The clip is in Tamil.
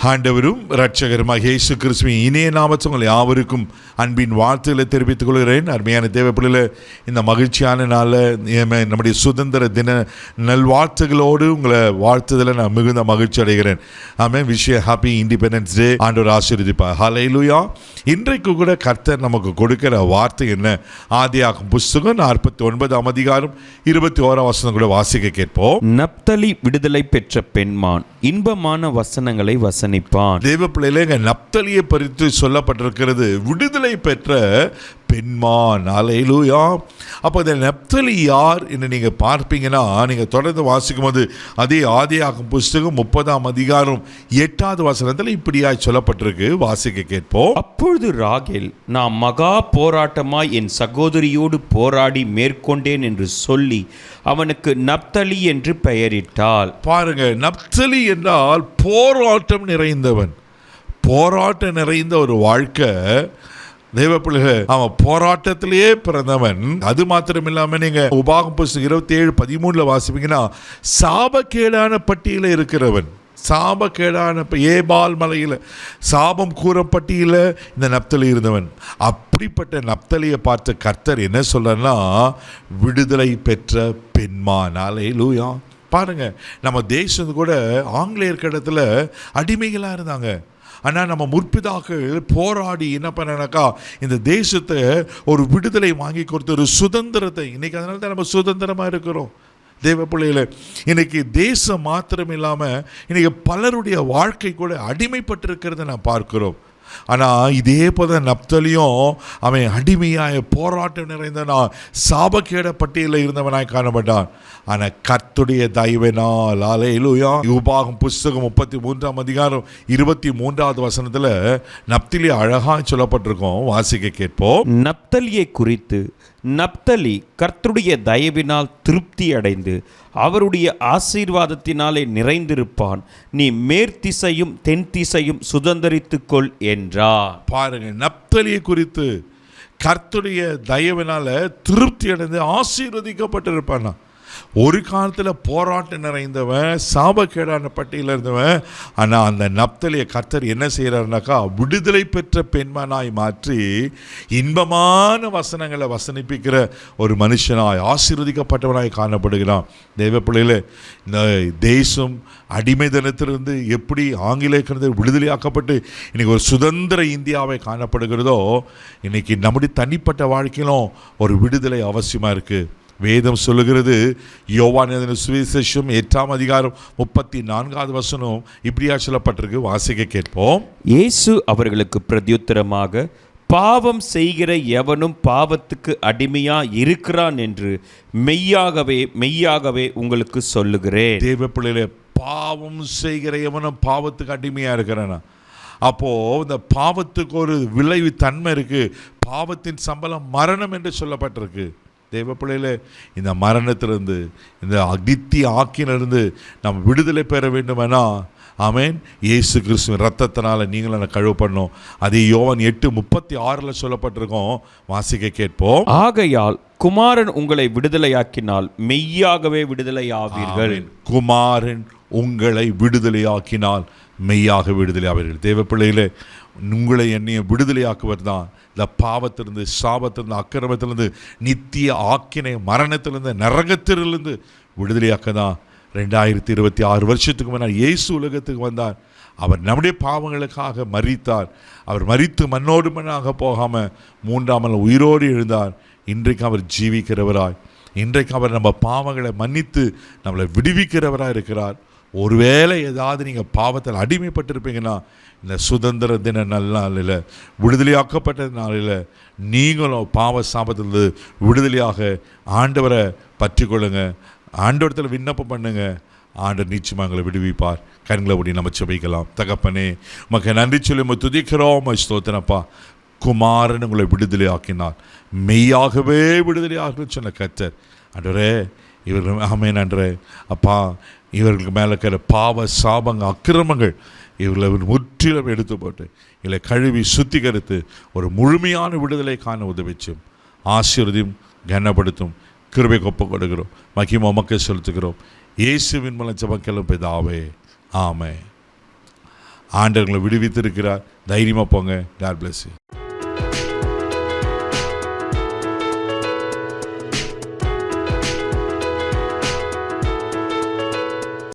ஆண்டவரும் இரட்சகருமாக இயேசு கிறிஸ்துவின் இனிய நாமத்தில் உங்கள் யாவருக்கும் அன்பின் வாழ்த்துக்களை தெரிவித்துக் கொள்கிறேன். அருமையான தேவப்பிள்ளைகளே, இந்த மகிழ்ச்சியான நாளில் நம்முடைய சுதந்திர தின நல்வாழ்த்துகளோடு உங்களை வாழ்த்துதலை நான் மிகுந்த மகிழ்ச்சி அடைகிறேன். ஆமென். விஷய ஹாப்பி இண்டிபெண்டன்ஸ் டே. ஆண்டவர் ஆசீர்வதிப்பார். ஹல்லேலூயா. இன்றைக்கு கூட கர்த்தர் நமக்கு கொடுக்கிற வார்த்தை என்ன? ஆதியாகமம் புஸ்தகம் 49 அதிகாரம் 21 வசனம் கூட வாசிக்க கேட்போம். நப்தலி விடுதலை பெற்ற பெண்மான் இன்பமான வசனங்களை வசனிப்பான். தேவ பிள்ளைகளே, நப்தலியை பற்றி சொல்லப்பட்டிருக்கிறது விடுதலை பெற்ற பெண்மான். ஹல்லேலூயா. அப்போ இந்த நப்தலி யார் என்று நீங்கள் பார்ப்பீங்கன்னா, நீங்கள் தொடர்ந்து வாசிக்கும் போது அதே ஆதியாகமம் புஸ்தகம் 30 அதிகாரம் 8 வசனத்தில் இப்படியாய் சொல்லப்பட்டிருக்கு. வாசிக்க கேட்போம். அப்பொழுது ராகேல், நான் மகா போராட்டமாய் என் சகோதரியோடு போராடி மேற்கொண்டேன் என்று சொல்லி அவனுக்கு நப்தலி என்று பெயரிட்டாள். பாருங்க, நப்தலி என்றால் போராட்டம் நிறைந்தவன். போராட்டம் நிறைந்த ஒரு வாழ்க்கை. தேவ பிள்ளைகள், அவன் போராட்டத்திலேயே பிறந்தவன். அது மாத்திரம் இல்லாமல் நீங்க உபாகமம் புஸ்தகம் 27:13 வாசிப்பீங்கன்னா, சாபக்கேடான பட்டியல இருக்கிறவன். சாபக்கேடான ஏபால் மலையில் சாபம் கூறப்பட்டியல இந்த நப்தலி இருந்தவன். அப்படிப்பட்ட நப்தலியை பார்த்த கர்த்தர் என்ன சொல்றன்னா, விடுதலை பெற்ற பெண்மான். ஹல்லேலூயா. பாருங்க, நம்ம தேசம் கூட ஆங்கிலேயர் இடத்துல அடிமைகளாக இருந்தாங்க. ஆனால் நம்ம முற்பிதாக்கள் போராடி என்ன பண்ணனாக்கா, இந்த தேசத்தை ஒரு விடுதலை வாங்கி கொடுத்த ஒரு சுதந்திரத்தை, இன்னைக்கு அதனால தான் நம்ம சுதந்திரமாக இருக்கிறோம். தேவ பிள்ளைகளை, இன்னைக்கு தேசம் மாத்திரம் இல்லாமல் இன்னைக்கு பலருடைய வாழ்க்கை கூட அடிமைப்பட்டிருக்கிறத நான் பார்க்கிறோம். ஆனால் இதே போல நப்தலியும் அவன் அடிமையாய் போராட்டம் நிறைந்தவனாய் சாபக்கேட பட்டியலில் இருந்தவனாய் காணப்பட்டான். ஆனால் கர்த்தருடைய தயவினால், ஹல்லேலூயா, உபாகமம் புஸ்தகம் 33 அதிகாரம் 23 வசனத்தில் நப்தலி அழகாக சொல்லப்பட்டிருக்கோம். வாசிக்க கேட்போம். நப்தலியை குறித்து, நப்தலி கர்த்தருடைய தயவினால் திருப்தி அடைந்து அவருடைய ஆசீர்வாதத்தினாலே நிறைந்திருப்பான். நீ மேற்திசையும் தென் திசையும் சுதந்தரித்துக்கொள் என்றார். பாருங்க, நப்தலியை குறித்து கர்த்தருடைய தயவினால திருப்தி அடைந்து ஆசீர்வதிக்கப்பட்டிருப்பானா. ஒரு காலத்தில் போராட்டம் நிறைந்தவன், சாபக்கேடான பட்டியலில் இருந்தவன். ஆனால் அந்த நப்தலியை கர்த்தர் என்ன செய்கிறாருனாக்கா, விடுதலை பெற்ற பெண்மனாய் மாற்றி இன்பமான வசனங்களை வசனிப்பிக்கிற ஒரு மனுஷனாய் ஆசீர்வதிக்கப்பட்டவனாய் காணப்படுகிறான். தேவ பிள்ளைகளே, இந்த தேசம் அடிமை தினத்திலிருந்து எப்படி ஆங்கிலேயர் விடுதலையாக்கப்பட்டு இன்றைக்கி ஒரு சுதந்திர இந்தியாவை காணப்படுகிறதோ, இன்றைக்கி நம்முடைய தனிப்பட்ட வாழ்க்கையிலும் ஒரு விடுதலை அவசியமாக இருக்குது. வேதம் சொல்லுகிறது, யோவான் எழுதின சுவிசேஷம் 8 அதிகாரம் 34 வசனம் இப்படியா சொல்லப்பட்டிருக்கு. வாசிக்க கேட்போம். இயேசு அவர்களுக்கு பிரதியுத்தரமாக, பாவம் செய்கிற எவனும் பாவத்துக்கு அடிமையா இருக்கிறான் என்று மெய்யாகவே மெய்யாகவே உங்களுக்கு சொல்லுகிறேன். தேவ பிள்ளைகளே, பாவம் செய்கிற எவனும் பாவத்துக்கு அடிமையா இருக்கிறானா. அப்போ இந்த பாவத்துக்கு ஒரு விளைவு தன்மை இருக்கு. பாவத்தின் சம்பளம் மரணம் என்று சொல்லப்பட்டிருக்கு. தேவ பிள்ளைகளே, இந்த மரணத்திலிருந்து, இந்த அகித்திய ஆக்கினிலிருந்து நம்ம விடுதலை பெற வேண்டுமெனா, ஆமென், இயேசு கிறிஸ்துவின் ரத்தத்தினால நீங்களும் என்ன கழுவப்படணும். அதே யோவான் 8:36 சொல்லப்பட்டிருக்கோம். வாசிக்க கேட்போம். ஆகையால் குமாரன் உங்களை விடுதலையாக்கினால் மெய்யாகவே விடுதலையாவீர்கள். குமாரன் உங்களை விடுதலையாக்கினால் மெய்யாக விடுதலையாவீர்கள். தேவ பிள்ளைகளே, உங்களை என்னைய விடுதலையாக்குவர் தான் இந்த பாவத்திலிருந்து, சாபத்திலிருந்து, அக்கிரமத்திலிருந்து, நித்திய ஆக்கினை மரணத்திலிருந்து, நரகத்திலிருந்து விடுதலையாக்க தான் 2026 வருஷத்துக்கு முன்னால் இயேசு உலகத்துக்கு வந்தார். அவர் நம்முடைய பாவங்களுக்காக மரித்தார். அவர் மரித்து மண்ணோடு மண்ணாக போகாமல் 3ஆம் நாள் உயிரோடு எழுந்தார். இன்றைக்கு அவர் ஜீவிக்கிறவராய், இன்றைக்கு அவர் நம்ம பாவங்களை மன்னித்து நம்மளை விடுவிக்கிறவராக இருக்கிறார். ஒருவேளை ஏதாவது நீங்கள் பாவத்தில் அடிமைப்பட்டிருப்பீங்கன்னா, இந்த சுதந்திர தின நாளில், விடுதலையாக்கப்பட்ட நாளில் நீங்களும் பாவ சாபத்திலிருந்து விடுதலையாக ஆண்டவரை பற்றி கொள்ளுங்க. ஆண்டவரத்தில் விண்ணப்பம் பண்ணுங்க. ஆண்டவர் நிச்சயமாக எங்களை விடுவிப்பார். கண்களை ஓடி நம்ம செபிக்கலாம். தகப்பனே, உமக்கு நன்றி சொல்லி நம்ம துதிக்கிறோம். ஸ்தோத்திரப்பா, குமாரன் உங்களை விடுதலை ஆக்கினார், மெய்யாகவே விடுதலை ஆகணும்னு சொன்ன கர்த்தர். ஆண்டவரே, இவர்கள் ஆமென். ஆண்டவரே அப்பா, இவர்களுக்கு மேலே இருக்கிற பாவ சாபங்கள், அக்கிரமங்கள் இவர்களை முற்றிலும் எடுத்து போட்டு இவளை கழுவி சுத்திகரித்து ஒரு முழுமையான விடுதலை காண உதவிச்சும் ஆசீர்வதியும் கனப்படுத்தும் கிருபை ஒப்பு கொடுக்கிறோம். மகிமை உமக்கே செலுத்துகிறோம். இயேசுவின் மூலம் ஜெபம் கேளும் பிதாவே, ஆமென். ஆண்டவர்களை விடுவித்திருக்கிறார். தைரியமாக போங்க. God bless you.